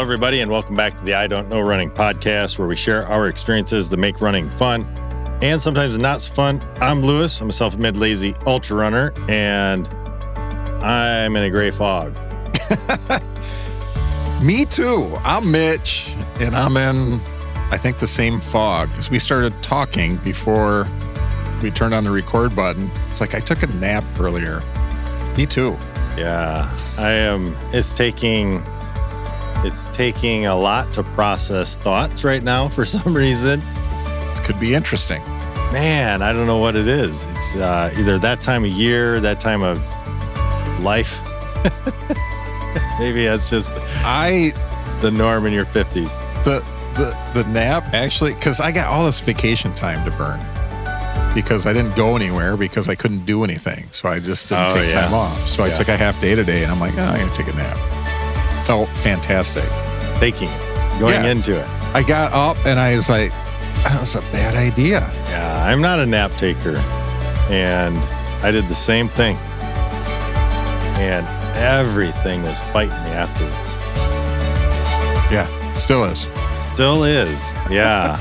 everybody, and welcome back to the I Don't Know Running podcast, where we share our experiences that make running fun and sometimes not so fun. I'm Lewis. I'm a self-admitted lazy ultra runner, and I'm in a gray fog. Me too. I'm Mitch, and I'm in, I think, the same fog. As we started talking before we turned on the record button, it's like I took a nap earlier. Me too. Yeah, I am. It's taking a lot to process thoughts right now for some reason. This could be interesting. Man, I don't know what it is. It's either that time of year, that time of life. Maybe that's just the norm in your 50s. The nap, actually, because I got all this vacation time to burn. Because I didn't go anywhere because I couldn't do anything. So I just didn't take time off. So I took a half day today, and I'm like, I'm going to take a nap. Felt fantastic. Taking it, going into it. I got up, and I was like, that was a bad idea. Yeah, I'm not a nap taker. And I did the same thing. And everything was fighting me afterwards. Yeah, still is. Still is, yeah.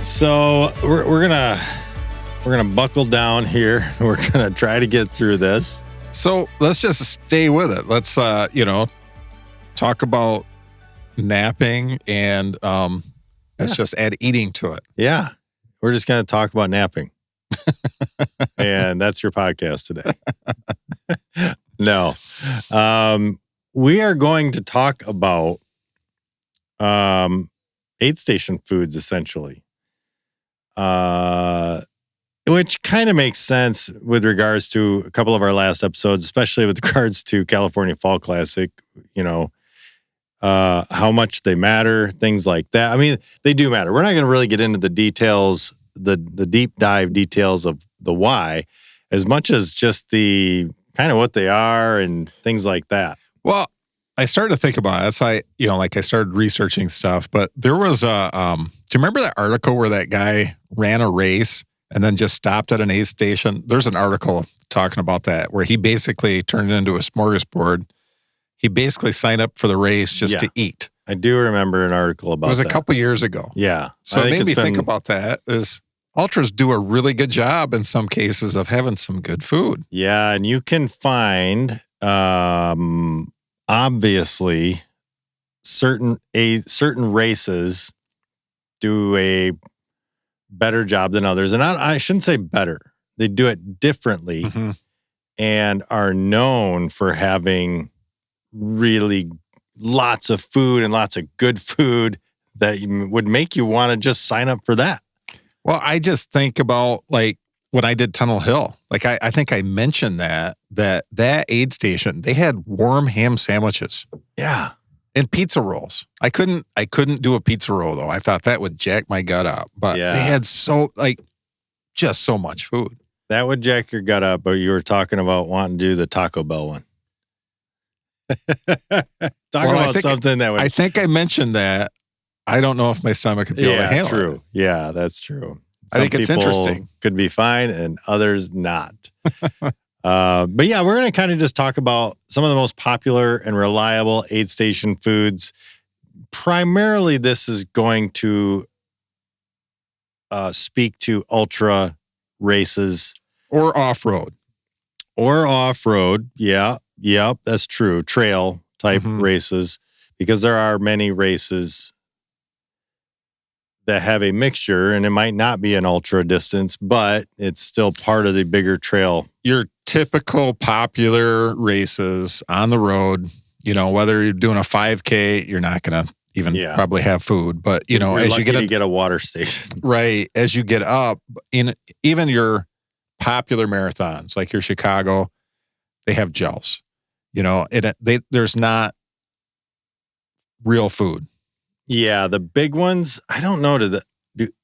So we're gonna buckle down here. We're gonna try to get through this. So let's just stay with it. Let's talk about napping, and let's just add eating to it. Yeah, we're just gonna talk about napping, and that's your podcast today. No, we are going to talk about aid station foods, essentially. Which kind of makes sense with regards to a couple of our last episodes, especially with regards to California Fall Classic, how much they matter, things like that. I mean, they do matter. We're not going to really get into the details, the deep dive details of the why, as much as just the kind of what they are and things like that. Well, I started to think about it. That's why, I started researching stuff. But there was do you remember that article where that guy ran a race and then just stopped at an aid station? There's an article talking about that where he basically turned it into a smorgasbord. He basically signed up for the race just to eat. I do remember an article about that. It was a couple years ago. Yeah. So it made me think about that. Is ultras do a really good job in some cases of having some good food. Yeah, and you can find obviously certain races do a better job than others. And I shouldn't say better. They do it differently and are known for having really lots of food and lots of good food that would make you want to just sign up for that. Well, I just think about when I did Tunnel Hill, I think I mentioned that aid station, they had warm ham sandwiches. Yeah. And pizza rolls. I couldn't do a pizza roll though. I thought that would jack my gut up. But they had just so much food. That would jack your gut up, but you were talking about wanting to do the Taco Bell one. Something that would... I think I mentioned that. I don't know if my stomach could be able to handle it. True. Yeah, that's true. I think it's interesting. Could be fine and others not. But yeah, we're going to kind of just talk about some of the most popular and reliable aid station foods. Primarily, this is going to speak to ultra races. Or off-road. Yeah, that's true. Trail type races, because there are many races that have a mixture, and it might not be an ultra distance, but it's still part of the bigger trail. Your typical popular races on the road, whether you're doing a 5K, you're not going to even probably have food, but as you get a water station. Right. As you get up, in even your popular marathons, like your Chicago, they have gels. There's not real food. Yeah, the big ones, I don't know. Do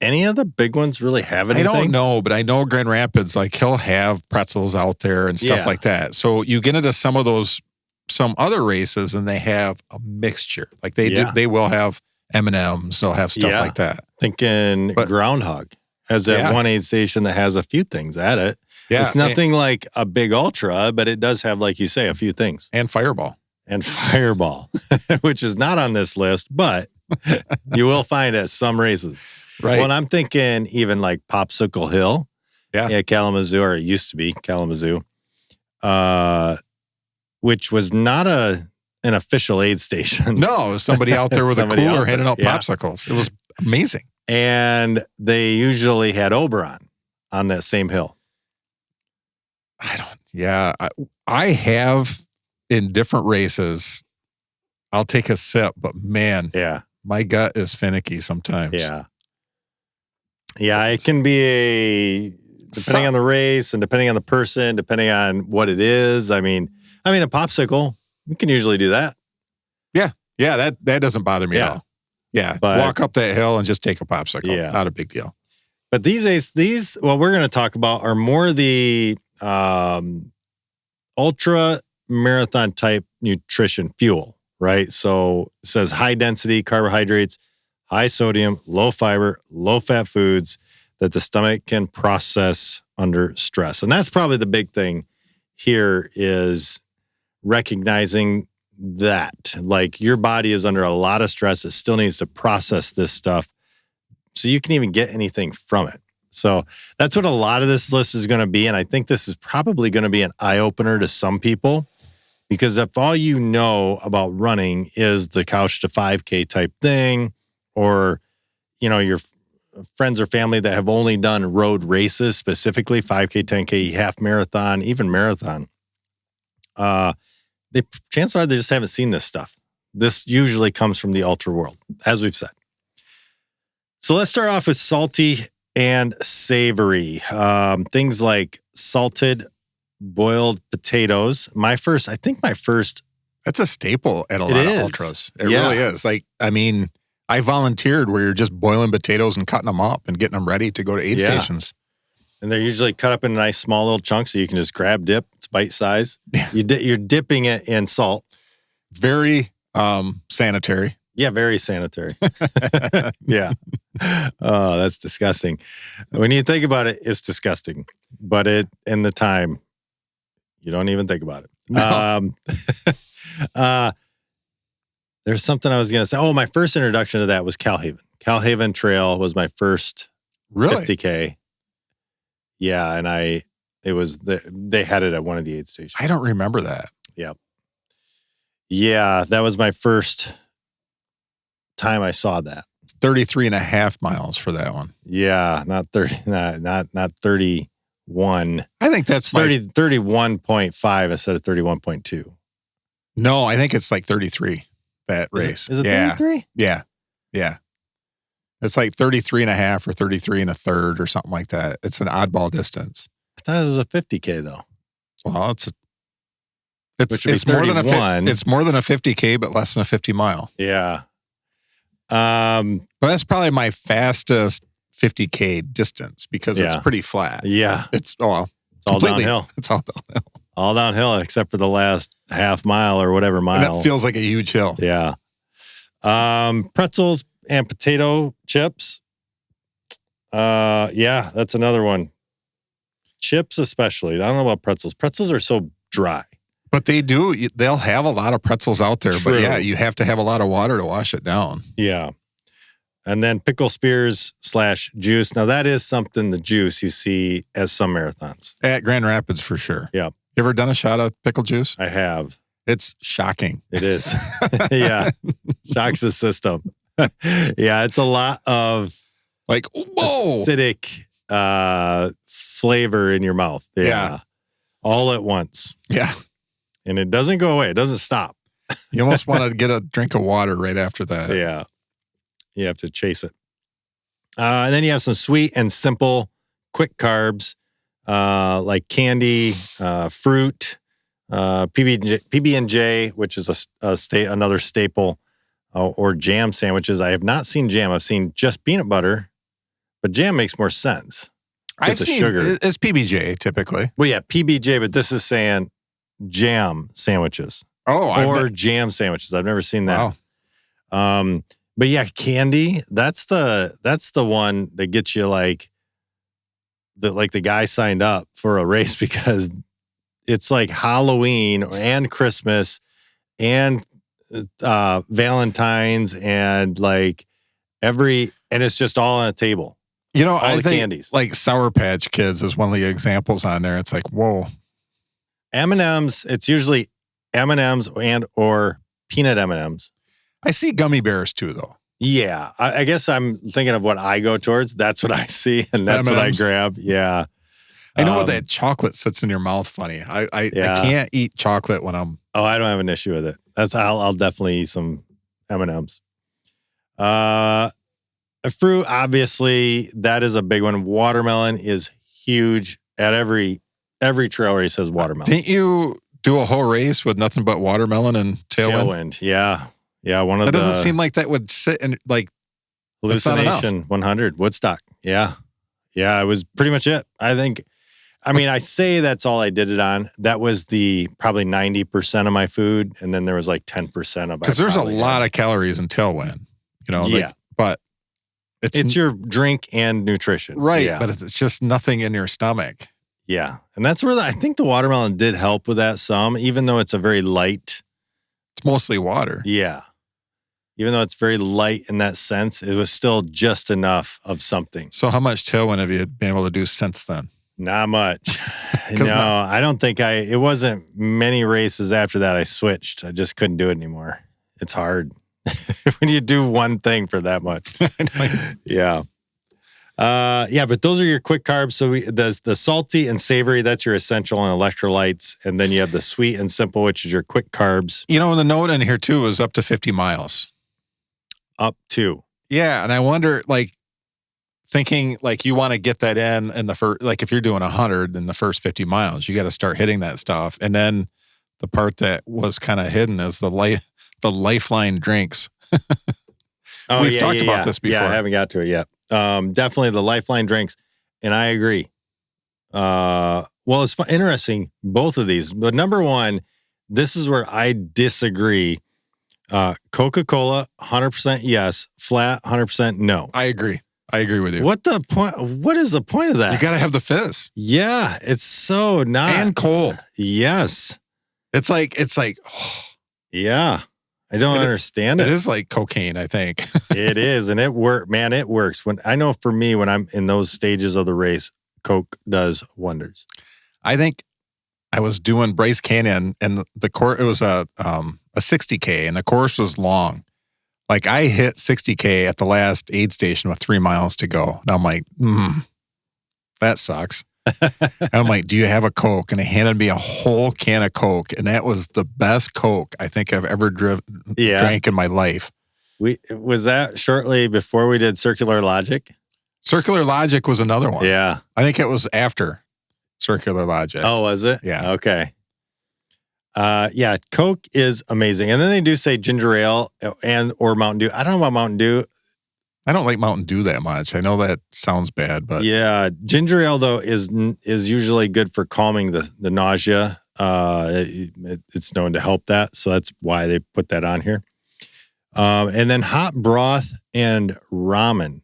any of the big ones really have anything? I don't know, but I know Grand Rapids, he'll have pretzels out there and stuff like that. So you get into some other races and they have a mixture. They will have M&Ms, they'll have stuff like that. Thinking Groundhog has that one aid station that has a few things at it. Yeah. It's nothing like a big ultra, but it does have, like you say, a few things. And Fireball. and Fireball, which is not on this list, but you will find at some races. Right. Well, and I'm thinking even like Popsicle Hill at Kalamazoo, or it used to be Kalamazoo, which was not an official aid station. No, it was somebody out there with a cooler handing out popsicles. It was amazing. And they usually had Oberon on that same hill. I have in different races, I'll take a sip, but man, my gut is finicky sometimes. Yeah. Yeah, it can be depending on the race and depending on the person, depending on what it is. I mean, a popsicle, we can usually do that. Yeah, that doesn't bother me at all. Yeah, but walk up that hill and just take a popsicle. Yeah. Not a big deal. But these what we're going to talk about are more the ultra marathon type nutrition fuel, right? So it says high density carbohydrates, high sodium, low fiber, low fat foods that the stomach can process under stress. And that's probably the big thing here is recognizing that like your body is under a lot of stress. It still needs to process this stuff so you can even get anything from it. So that's what a lot of this list is going to be. And I think this is probably going to be an eye-opener to some people because if all you know about running is the couch to 5K type thing, or, your friends or family that have only done road races, specifically 5K, 10K, half marathon, even marathon, chances are they just haven't seen this stuff. This usually comes from the ultra world, as we've said. So let's start off with salty and savory. Things like salted boiled potatoes. My first. That's a staple at a lot of ultras. It really is. I volunteered where you're just boiling potatoes and cutting them up and getting them ready to go to aid stations. And they're usually cut up in nice small little chunks so you can just grab, dip. It's bite size. You're dipping it in salt. Very sanitary. Yeah, very sanitary. Yeah. Oh, that's disgusting. When you think about it, it's disgusting. But in the time, you don't even think about it. No. There's something I was going to say. Oh, my first introduction to that was Calhaven. Calhaven Trail was my first 50K. Yeah, and they had it at one of the aid stations. I don't remember that. Yep. Yeah, that was my first time I saw that. 33 and a half miles for that one. Yeah, not 30, not 31. I think that's 31.5 instead of 31.2. No, I think it's like 33, that race. Is it 33? Yeah. It's like 33 and a half or 33 and a third or something like that. It's an oddball distance. I thought it was a 50K though. Well, it's more than it's more than a 50K, but less than a 50 mile. Yeah. But that's probably my fastest 50K distance because it's pretty flat. Yeah. It's all downhill. It's all downhill. All downhill except for the last half mile or whatever mile. And that feels like a huge hill. Yeah. Pretzels and potato chips. Yeah, that's another one. Chips especially. I don't know about pretzels. Pretzels are so dry. But they'll have a lot of pretzels out there. True. But yeah, you have to have a lot of water to wash it down. Yeah. And then pickle spears / juice. Now that is something, the juice you see as some marathons. At Grand Rapids for sure. Yeah. You ever done a shot of pickle juice? I have. It's shocking. It is. Yeah. Shocks the system. Yeah, it's a lot of like acidic flavor in your mouth. Yeah. All at once. Yeah. And it doesn't go away. It doesn't stop. You almost want to get a drink of water right after that. Yeah. You have to chase it. And then you have some sweet and simple, quick carbs like candy, fruit, PB&J, which is another staple, or jam sandwiches. I have not seen jam. I've seen just peanut butter, but jam makes more sense. I've seen sugar. It's PB&J typically. Well, yeah, PB&J, but this is saying jam sandwiches. Or jam sandwiches. I've never seen that. Wow. But yeah, candy, that's the one that gets you like the guy signed up for a race because it's like Halloween and Christmas and Valentine's and like and it's just all on a table. You know, all I the think candies. like Sour Patch Kids is one of the examples on there. It's like, whoa. M&Ms, it's usually M&Ms and or peanut M&Ms. I see gummy bears too, though. Yeah, I guess I'm thinking of what I go towards. That's what I see, and that's M&Ms. what I grab. Yeah. I know that chocolate sits in your mouth funny. I can't eat chocolate when I'm... Oh, I don't have an issue with it. I'll definitely eat some M&Ms. A fruit, obviously, that is a big one. Watermelon is huge. At every trail race has watermelon. Didn't you do a whole race with nothing but watermelon and tailwind? Yeah. Yeah, one of that doesn't seem like that would sit in like... Hallucination 100, Woodstock. Yeah. Yeah, it was pretty much it. I say that's all I did it on. That was probably 90% of my food, and then there was like 10% of because there's a lot of calories in tailwind, you know. Yeah, like, but it's your drink and nutrition, right? Yeah. But it's just nothing in your stomach. Yeah, and that's where I think the watermelon did help with that some, even though it's a very light. It's mostly water. Yeah, even though it's very light in that sense, it was still just enough of something. So, how much tailwind have you been able to do since then? Not much. No, I don't think it wasn't many races after that I switched. I just couldn't do it anymore. It's hard when you do one thing for that much. Yeah. But those are your quick carbs. So the salty and savory, that's your essential and electrolytes. And then you have the sweet and simple, which is your quick carbs. You know, the note in here too is up to 50 miles. Up to. Yeah. And I wonder, like, thinking like you want to get that in the first, like if you're doing 100 in the first 50 miles, you got to start hitting that stuff. And then the part that was kind of hidden is the lifeline drinks. We've talked about this before. Yeah, I haven't got to it yet. Definitely the lifeline drinks. And I agree. Well, it's interesting, both of these. But number one, this is where I disagree. Coca-Cola, 100% yes. Flat, 100% no. I agree with you. What the point? What is the point of that? You got to have the fizz. Yeah, it's so not. And cold. Yes. It's like, yeah. I don't understand it. It is like cocaine, I think. It is. And it works. I know for me, when I'm in those stages of the race, Coke does wonders. I think I was doing Bryce Canyon and the course, it was a 60K and the course was long. Like I hit 60K at the last aid station with 3 miles to go. And I'm like, that sucks. And I'm like, do you have a Coke? And they handed me a whole can of Coke. And that was the best Coke I think I've ever drank in my life. Was that shortly before we did Circular Logic? Circular Logic was another one. Yeah. I think it was after Circular Logic. Oh, was it? Yeah. Okay. Coke is amazing. And then they do say ginger ale and or Mountain Dew. I don't know about Mountain Dew. I don't like Mountain Dew that much. I know that sounds bad, but yeah, ginger ale though is usually good for calming the nausea. It's known to help that, so that's why they put that on here. And then hot broth and ramen.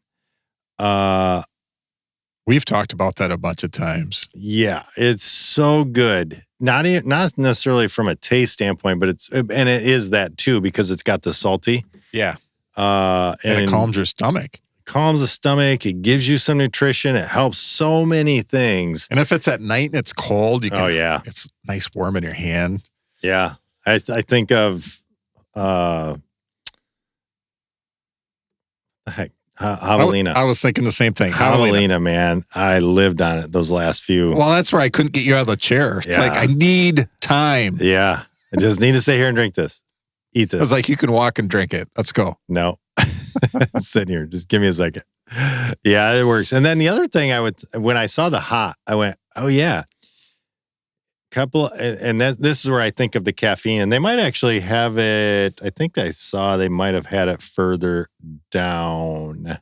We've talked about that a bunch of times. Yeah, it's so good. Not necessarily from a taste standpoint, but it is that too because it's got the salty. Yeah. And it calms your stomach. Calms the stomach. It gives you some nutrition. It helps so many things. And if it's at night and it's cold, you can. Oh yeah, it's nice warm in your hand. Yeah, I think of Javalina. I was thinking the same thing. Javalina, man, I lived on it those last few. Well, that's where I couldn't get you out of the chair. It's like I need time. Yeah, I just need to stay here and drink this. Eat this. I was like, you can walk and drink it. Let's go. No. Sitting here. Just give me a second. Yeah, it works. And then the other thing when I saw the hot, I went, oh yeah. This is where I think of the caffeine. And they might actually have it, I think I saw they might have had it further down.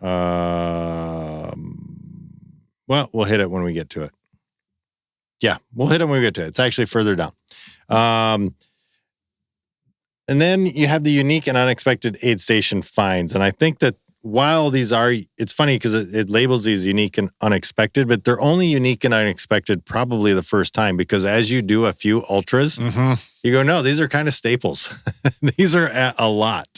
Well, we'll hit it when we get to it. Yeah, we'll hit it when we get to it. It's actually further down. And then you have the unique and unexpected aid station finds. And I think that while these are, it's funny because it labels these unique and unexpected, but they're only unique and unexpected probably the first time, because as you do a few ultras, you go, no, these are kind of staples. These are a lot.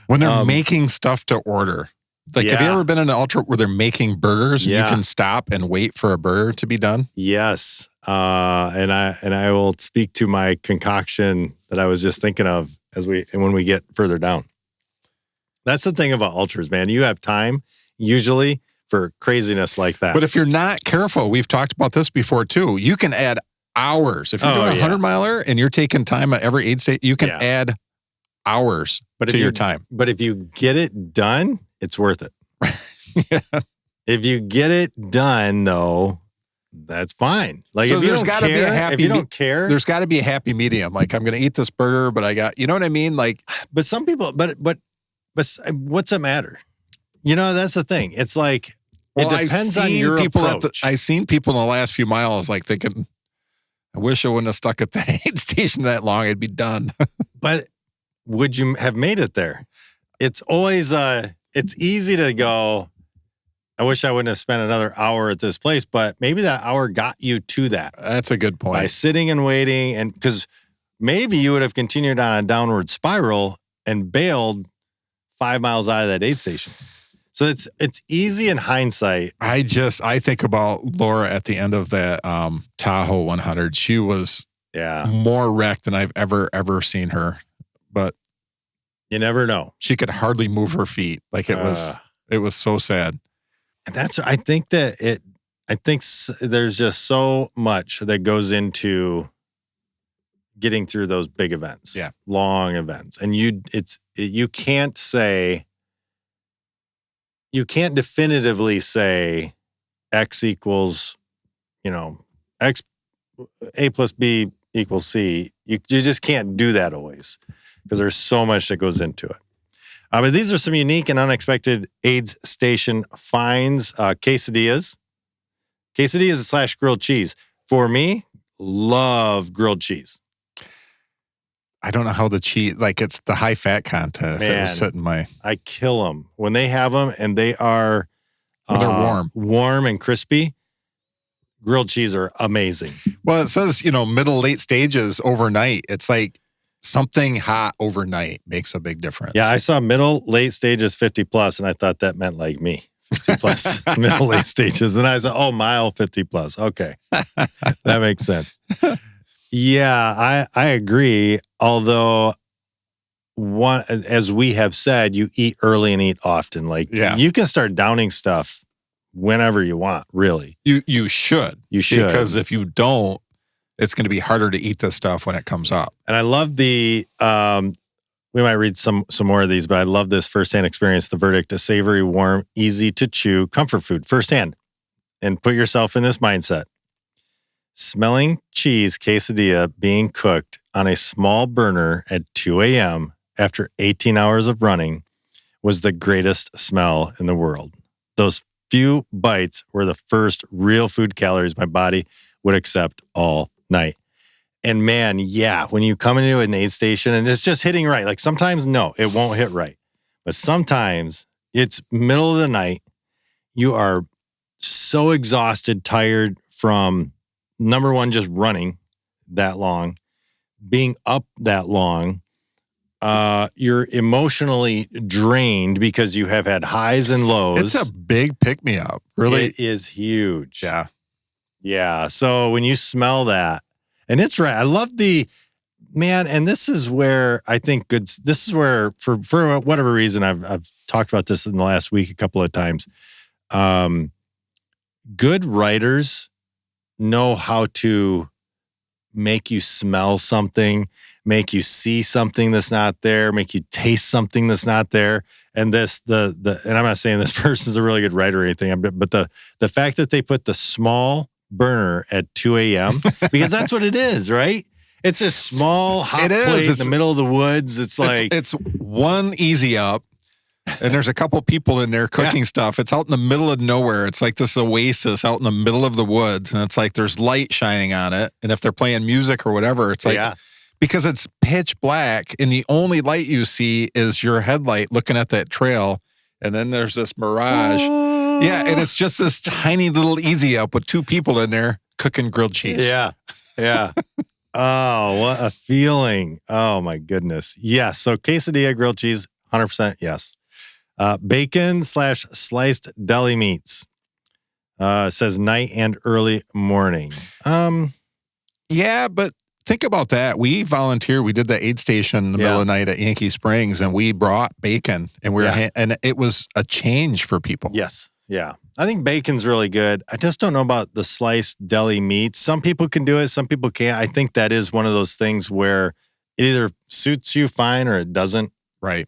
When they're making stuff to order. Like, have you ever been in an ultra where they're making burgers and you can stop and wait for a burger to be done? Yes. And I will speak to my concoction that I was just thinking of when we get further down. That's the thing about ultras, man. You have time usually for craziness like that. But if you're not careful, we've talked about this before too. You can add hours. If you're doing a 100-miler and you're taking time at every aid state, you can add hours to your time. But if you get it done, it's worth it. If you get it done, though, that's fine. Like, so if you don't care, there's got to be a happy medium. Like, I'm going to eat this burger, but I got, you know what I mean? Like, but some people, but what's it matter? You know, that's the thing. It's like, it depends on your approach. I've seen people in the last few miles, like, thinking, I wish I wouldn't have stuck at the aid station that long. It'd be done. But would you have made it there? It's always, it's easy to go, I wish I wouldn't have spent another hour at this place, but maybe that hour got you to that. That's a good point. By sitting and waiting, and because maybe you would have continued on a downward spiral and bailed 5 miles out of that aid station. So it's easy in hindsight. I think about Laura at the end of that Tahoe 100. She was more wrecked than I've ever seen her. But you never know. She could hardly move her feet. Like, it was so sad. And I think there's just so much that goes into getting through those big events. Yeah. Long events. And you can't definitively say X equals, X, A plus B equals C. You just can't do that always, because there's so much that goes into it. But these are some unique and unexpected aid station finds. Quesadillas / grilled cheese. For me, love grilled cheese. I don't know how the cheese, like, it's the high fat content. Man, if it was sitting I kill them when they have them, and they are they're warm and crispy. Grilled cheese are amazing. Well, it says, middle, late stages overnight. It's like something hot overnight makes a big difference. Yeah, I saw middle, late stages 50 plus, and I thought that meant like me. 50 plus, middle, late stages. And I said, mile 50 plus. Okay. That makes sense. Yeah, I agree. Although, as we have said, you eat early and eat often. Like, you can start downing stuff whenever you want, really. You should. You should. Because if you don't, it's going to be harder to eat this stuff when it comes up. And I love we might read some more of these, but I love this firsthand experience. The verdict: a savory, warm, easy to chew comfort food firsthand. And put yourself in this mindset. Smelling cheese quesadilla being cooked on a small burner at 2 a.m. after 18 hours of running was the greatest smell in the world. Those few bites were the first real food calories my body would accept all night. And man, when you come into an aid station and it's just hitting right, like sometimes, no, it won't hit right. But sometimes it's middle of the night. You are so exhausted, tired from, number one, just running that long, being up that long. You're emotionally drained because you have had highs and lows. It's a big pick-me-up. Really? It is huge. Yeah. Yeah. So when you smell that, and it's right. I love and this is where I think this is where, for whatever reason, I've talked about this in the last week a couple of times. Good writers know how to make you smell something, make you see something that's not there, make you taste something that's not there. And and I'm not saying this person's a really good writer or anything, but the fact that they put the small burner at 2 a.m., because that's what it is, right? It's a small hot plate in the middle of the woods. It's like, it's one easy up. And there's a couple people in there cooking stuff. It's out in the middle of nowhere. It's like this oasis out in the middle of the woods. And it's like there's light shining on it. And if they're playing music or whatever, it's like, because it's pitch black and the only light you see is your headlight looking at that trail And then there's this mirage. Yeah, and it's just this tiny little easy up with 2 people in there cooking grilled cheese. Yeah. Oh, what a feeling. Oh, my goodness. Yes. So quesadilla, grilled cheese, 100% yes. Bacon/sliced deli meats. Says night and early morning. Yeah, but think about that. We volunteered. We did the aid station in the middle of the night at Yankee Springs, and we brought bacon, and and it was a change for people. Yes. Yeah. I think bacon's really good. I just don't know about the sliced deli meats. Some people can do it. Some people can't. I think that is one of those things where it either suits you fine or it doesn't. Right.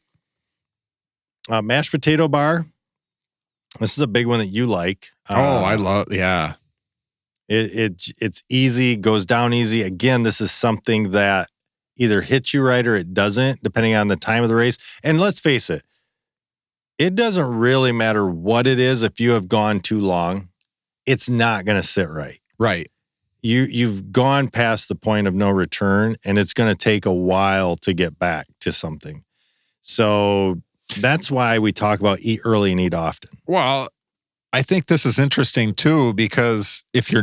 Mashed potato bar. This is a big one that you like. I love, yeah. It's easy, goes down easy. Again, this is something that either hits you right or it doesn't, depending on the time of the race. And let's face it, it doesn't really matter what it is. If you have gone too long, it's not going to sit right. Right. You've gone past the point of no return, and it's going to take a while to get back to something. So that's why we talk about eat early and eat often. Well, I think this is interesting too, because if you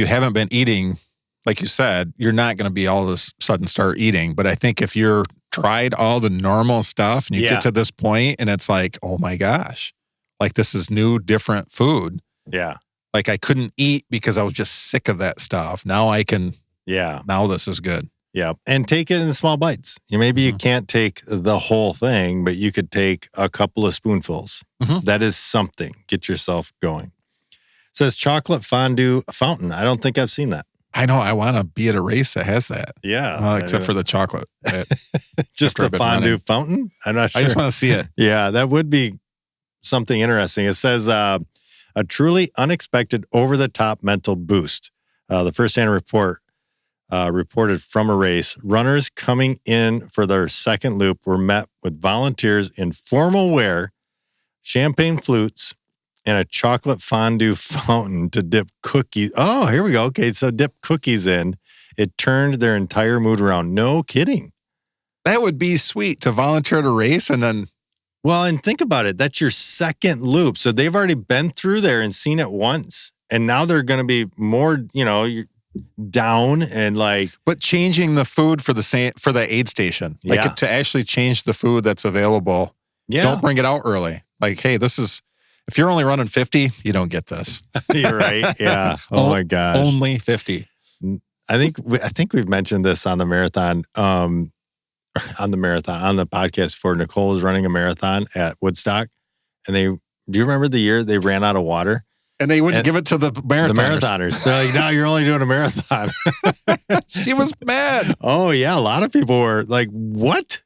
haven't been eating, like you said, you're not going to be all of a sudden start eating. But I think if you're tried all the normal stuff and you get to this point and it's like, oh my gosh, like this is new, different food. Yeah. Like I couldn't eat because I was just sick of that stuff. Now I can. Yeah. Now this is good. Yeah. And take it in small bites. Maybe you can't take the whole thing, but you could take a couple of spoonfuls. That is something. Get yourself going. It says chocolate fondue fountain. I don't think I've seen that. I know. I want to be at a race that has that. Yeah. Except for the chocolate. Just the fondue fountain? I'm not sure. I just want to see it. Yeah, that would be something interesting. It says a truly unexpected over-the-top mental boost. The first-hand report reported from a race. Runners coming in for their second loop were met with volunteers in formal wear, champagne flutes, and a chocolate fondue fountain to dip cookies. Oh, here we go. Okay, so dip cookies in. It turned their entire mood around. No kidding. That would be sweet to volunteer to race and then... Well, and think about it. That's your second loop. So they've already been through there and seen it once. And now they're going to be more, down and like... But changing the food for the aid station. Like to actually change the food that's available. Yeah. Don't bring it out early. Like, hey, this is... If you're only running 50, you don't get this. You're right. Yeah. Oh my gosh. Only 50. I think we've mentioned this on the marathon, on the podcast for Nicole is running a marathon at Woodstock. And do you remember the year they ran out of water? And they wouldn't give it to the marathoners. They're like, no, you're only doing a marathon. She was mad. Oh yeah. A lot of people were like, what?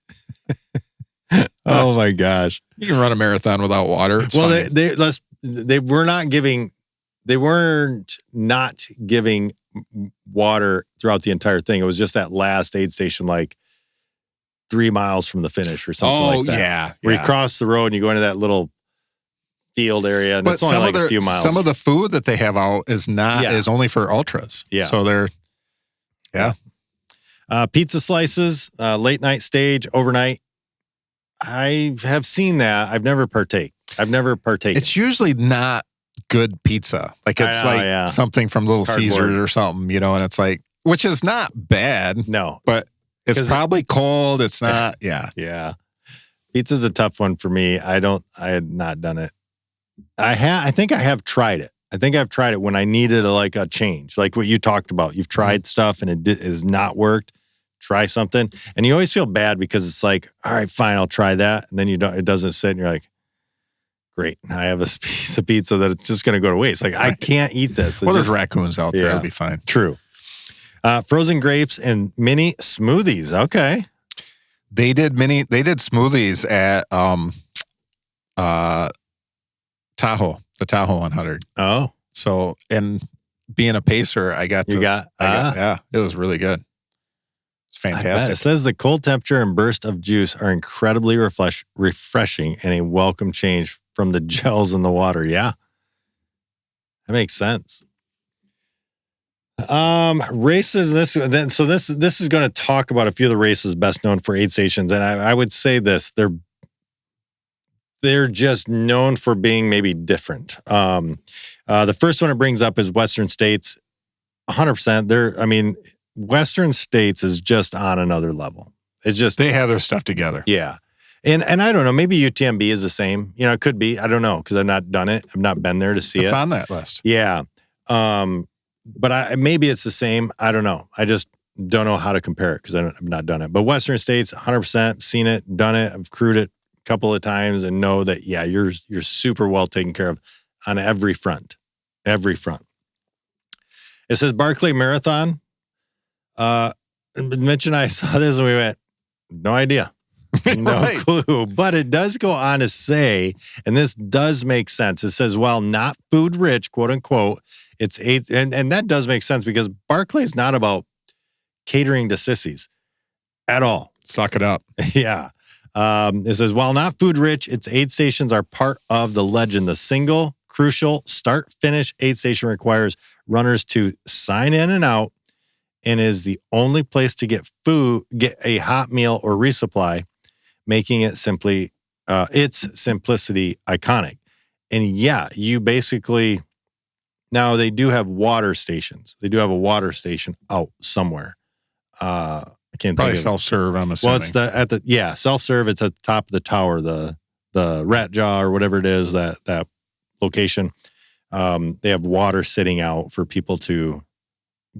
Oh my gosh. You can run a marathon without water. It's fine. They weren't not giving water throughout the entire thing. It was just that last aid station, like 3 miles from the finish or something like that. Yeah. Where you cross the road and you go into that little field area and it's only like a few miles. Some of the food that they have out is only for ultras. Yeah. So they're, pizza slices, late night stage, overnight. I have seen that. I've never partaken. It's usually not good pizza. Like it's something from Little Caesars or something, and it's like, which is not bad. No. But it's probably cold. It's not, Yeah. Pizza's a tough one for me. I had not done it. I think I have tried it. I think I've tried it when I needed a change, like what you talked about. You've tried stuff and it has not worked. Try something. And you always feel bad because it's like, all right, fine, I'll try that. And then it doesn't sit and you're like, great. I have this piece of pizza that it's just going to go to waste. Like, I can't eat this. There's raccoons out there. It'll be fine. True. Frozen grapes and mini smoothies. Okay. They did smoothies at Tahoe, the Tahoe 100. Oh. So, and being a pacer, it was really good. Fantastic. It says the cold temperature and burst of juice are incredibly refreshing and a welcome change from the gels in the water. Yeah. That makes sense. Races. This is going to talk about a few of the races best known for aid stations. And I would say this, they're just known for being maybe different. The first one it brings up is Western States. 100%. Western States is just on another level. It's just they have their stuff together. Yeah. And I don't know, maybe UTMB is the same. It could be. I don't know, because I've not done it. I've not been there to see it. It's on that list. Yeah. But maybe it's the same. I don't know. I just don't know how to compare it because I've not done it. But Western States, 100%, seen it, done it. I've crewed it a couple of times and know that, yeah, you're super well taken care of on every front. Every front. It says Barclay Marathon. Mitch and I saw this and we went, no idea. No clue. But it does go on to say, and this does make sense. It says, while not food rich, quote unquote, it's 8, and that does make sense because Barclay is not about catering to sissies at all. Suck it up. Yeah. It says, while not food rich, its aid stations are part of the legend. The single, crucial, start-finish aid station requires runners to sign in and out and is the only place to get a hot meal or resupply, making it its simplicity iconic. And yeah, you basically, now they do have water stations. They do have a water station out somewhere. I can't Probably think of self-serve, I'm assuming. Well, self-serve. It's at the top of the tower, the rat jaw or whatever it is, that location. They have water sitting out for people to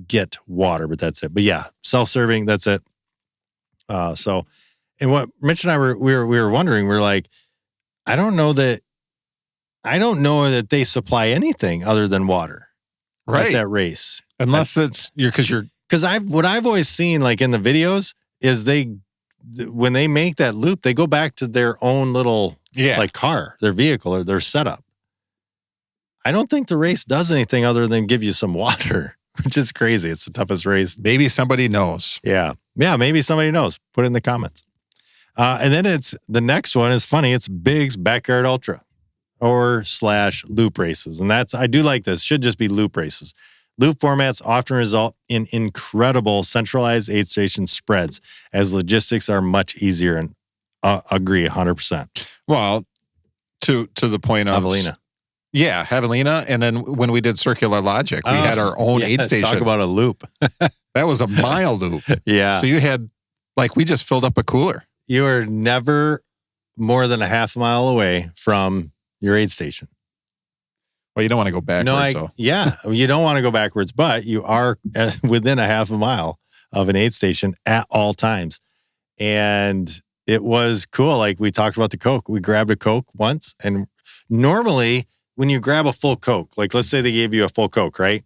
get water, but that's it. But yeah, self-serving, that's it. And what Mitch and I we were wondering, we're like, I don't know that they supply anything other than water, right? At that race, unless because what I've always seen, like in the videos, is when they make that loop, they go back to their own little like car, their vehicle or their setup. I don't think the race does anything other than give you some water, which is crazy. It's the toughest race. Maybe somebody knows. Yeah, maybe somebody knows. Put it in the comments. And then the next one is funny. It's Big's Backyard Ultra / loop races. And I do like this. Should just be loop races. Loop formats often result in incredible centralized aid station spreads as logistics are much easier, and agree 100%. Well, to the point of Javalina. Yeah, Javalina. And then when we did Circular Logic, we had our own aid station. Talk about a loop. That was a mile loop. Yeah. So you had, we just filled up a cooler. You are never more than a half mile away from your aid station. Well, you don't want to go backwards. Yeah, you don't want to go backwards, but you are within a half a mile of an aid station at all times. And it was cool. Like we talked about the Coke. We grabbed a Coke once. And normally when you grab a full Coke, like let's say they gave you a full Coke, right?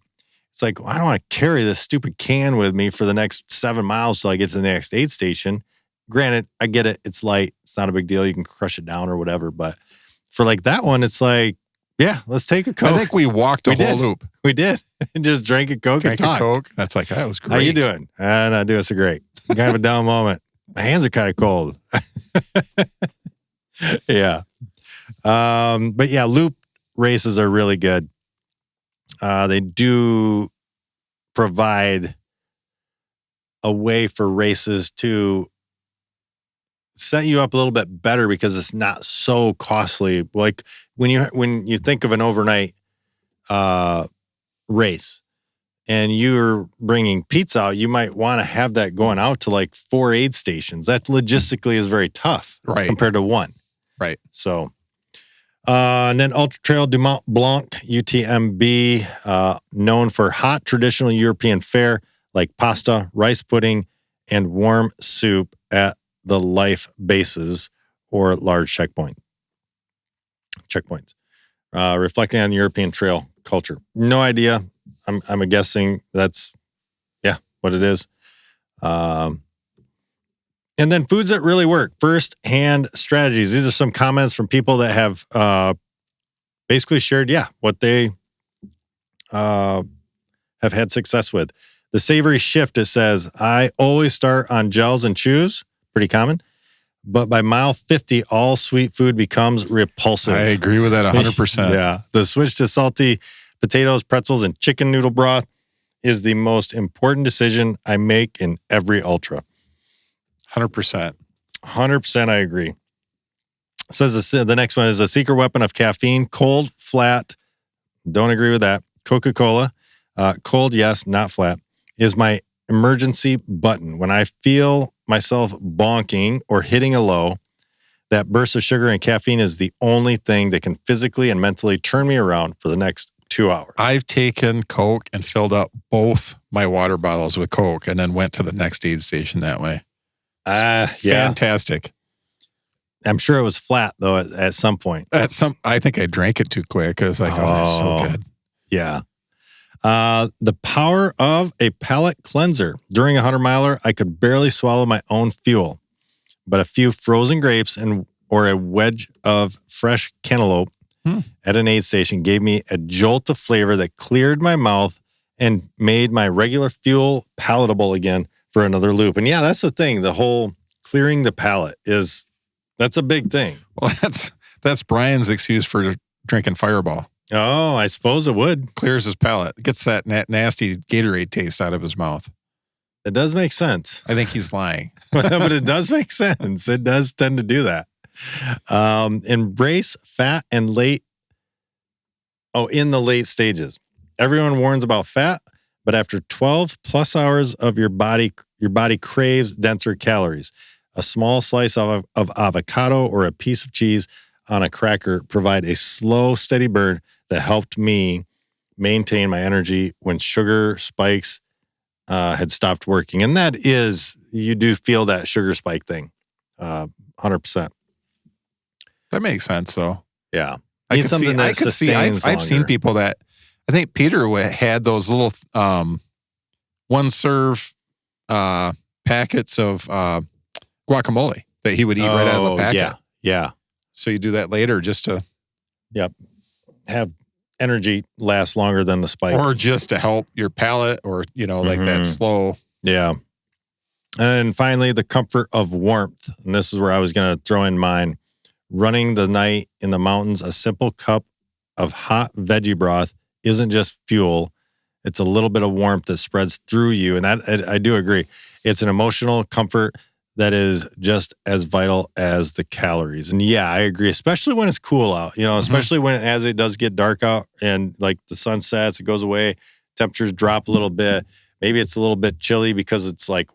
It's like, well, I don't want to carry this stupid can with me for the next 7 miles till I get to the next aid station. Granted, I get it. It's light. It's not a big deal. You can crush it down or whatever. But for like that one, it's like, yeah, let's take a Coke. I think we walked a whole loop. We did. And just drank a Coke and talked. That's that was great. How you doing? I'm doing so great. Kind of a down moment. My hands are kind of cold. Yeah. But yeah, loop races are really good. They do provide a way for races to set you up a little bit better because it's not so costly. Like when you think of an overnight race and you're bringing pizza out, you might want to have that going out to like 4 aid stations. That logistically is very tough, right, compared to 1. Right. So, and then Ultra Trail du Mont Blanc, UTMB, known for hot traditional European fare like pasta, rice pudding, and warm soup at the life bases or large checkpoints. Reflecting on European trail culture. No idea. I'm guessing that's, what it is. And then foods that really work. First-hand strategies. These are some comments from people that have basically shared, what they have had success with. The savory shift, it says, I always start on gels and chews. Pretty common. But by mile 50, all sweet food becomes repulsive. I agree with that 100%. Yeah. The switch to salty potatoes, pretzels, and chicken noodle broth is the most important decision I make in every ultra. 100%. 100% I agree. Says the next one is a secret weapon of caffeine. Cold, flat. Don't agree with that. Coca-Cola. Cold, yes, not flat. Is my emergency button. When I feel myself bonking or hitting a low, that burst of sugar and caffeine is the only thing that can physically and mentally turn me around for the next 2 hours. I've taken Coke and filled up both my water bottles with Coke and then went to the next aid station that way. Yeah. Fantastic. I'm sure it was flat, though, at some point. I think I drank it too quick. I was like, oh, it's so good. Yeah. The power of a palate cleanser. During a 100-miler, I could barely swallow my own fuel, but a few frozen grapes or a wedge of fresh cantaloupe at an aid station gave me a jolt of flavor that cleared my mouth and made my regular fuel palatable again for another loop. And yeah, that's the thing. The whole clearing the palate that's a big thing. Well, that's Brian's excuse for drinking Fireball. Oh, I suppose it would. Clears his palate. Gets that nasty Gatorade taste out of his mouth. It does make sense. I think he's lying. But it does make sense. It does tend to do that. Embrace fat and in the late stages. Everyone warns about fat, but after 12 plus hours of your body craves denser calories. A small slice of avocado or a piece of cheese on a cracker provide a slow, steady burn that helped me maintain my energy when sugar spikes had stopped working. And that is, you do feel that sugar spike thing, 100%. That makes sense, though. Yeah. Need something that sustains I've seen people that, I think Peter had those little one-serve packets of guacamole that he would eat right out of the packet. Yeah. So you do that later just to... Yep. Have energy last longer than the spike. Or just to help your palate or, like that slow... Yeah. And finally, the comfort of warmth. And this is where I was going to throw in mine. Running the night in the mountains, a simple cup of hot veggie broth isn't just fuel. It's a little bit of warmth that spreads through you. And that I do agree. It's an emotional comfort that is just as vital as the calories. And yeah, I agree, especially when it's cool out, especially as it does get dark out and like the sun sets, it goes away, temperatures drop a little bit. Maybe it's a little bit chilly because it's like,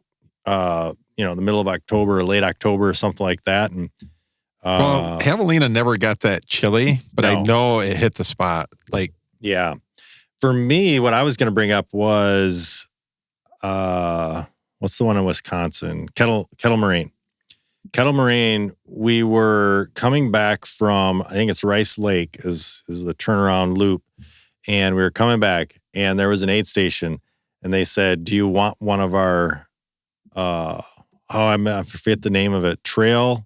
the middle of October or late October or something like that. And well, Javalina never got that chilly, but I know it hit the spot. Yeah. For me, what I was going to bring up was, what's the one in Wisconsin? Kettle Moraine. Kettle Moraine, we were coming back from, I think it's Rice Lake is the turnaround loop. And we were coming back and there was an aid station and they said, do you want one of our, I forget the name of it, Trail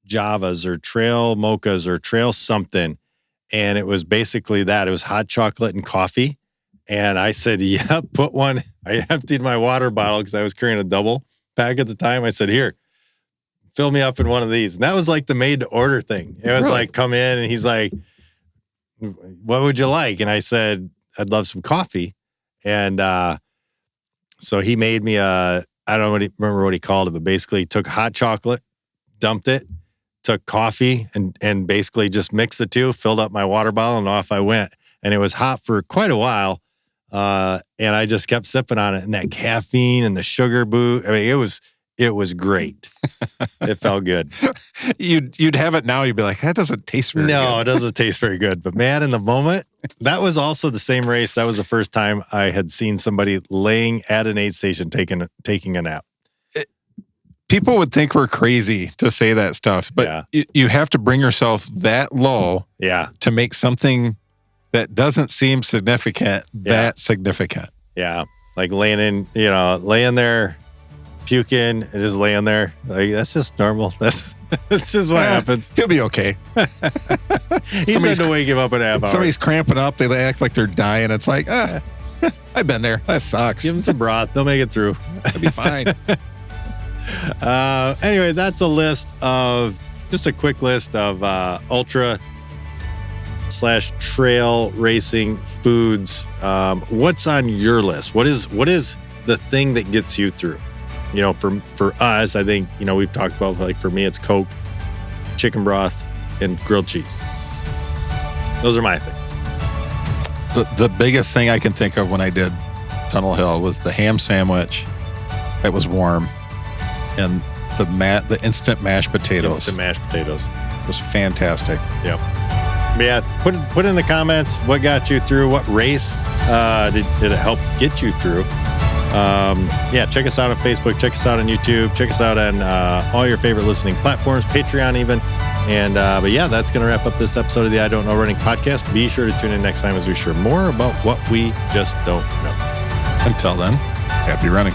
Javas or Trail Mochas or Trail something. And it was basically that. It was hot chocolate and coffee. And I said, yeah, put one. I emptied my water bottle because I was carrying a double pack at the time. I said, here, fill me up in one of these. And that was like the made to order thing. It was like, come in and he's like, what would you like? And I said, I'd love some coffee. And so he made me I don't remember what he called it, but basically he took hot chocolate, dumped it, took coffee and basically just mixed the two, filled up my water bottle and off I went. And it was hot for quite a while. And I just kept sipping on it and that caffeine and the sugar boost. I mean, it was great. It felt good. You'd have it now. You'd be like, that doesn't taste very good. No, it doesn't taste very good. But man, in the moment, that was also the same race. That was the first time I had seen somebody laying at an aid station taking a nap. People would think we're crazy to say that stuff, but you have to bring yourself that low to make something that doesn't seem significant that significant. Yeah. Like laying there, puking, and just laying there. Like, that's just normal. That's just what happens. He'll be okay. He said to wake him up in a half hour. Somebody's cramping up. They act like they're dying. It's like, I've been there. That sucks. Give them some broth. They'll make it through. It'll be fine. Anyway, that's just a quick list of ultra / trail racing foods. What's on your list? What is the thing that gets you through? For us, I think, we've talked about, like, for me, it's Coke. chicken broth, and grilled cheese. Those are my things. The biggest thing I can think of when I did Tunnel Hill was the ham sandwich that was warm and the instant mashed potatoes. Instant mashed potatoes. It was fantastic. Yep. But yeah, put in the comments what got you through, what race did it help get you through. Yeah, check us out on Facebook, check us out on YouTube, check us out on all your favorite listening platforms, Patreon even. And but yeah, that's going to wrap up this episode of the I Don't Know Running podcast. Be sure to tune in next time as we share more about what we just don't know. Until then, happy running.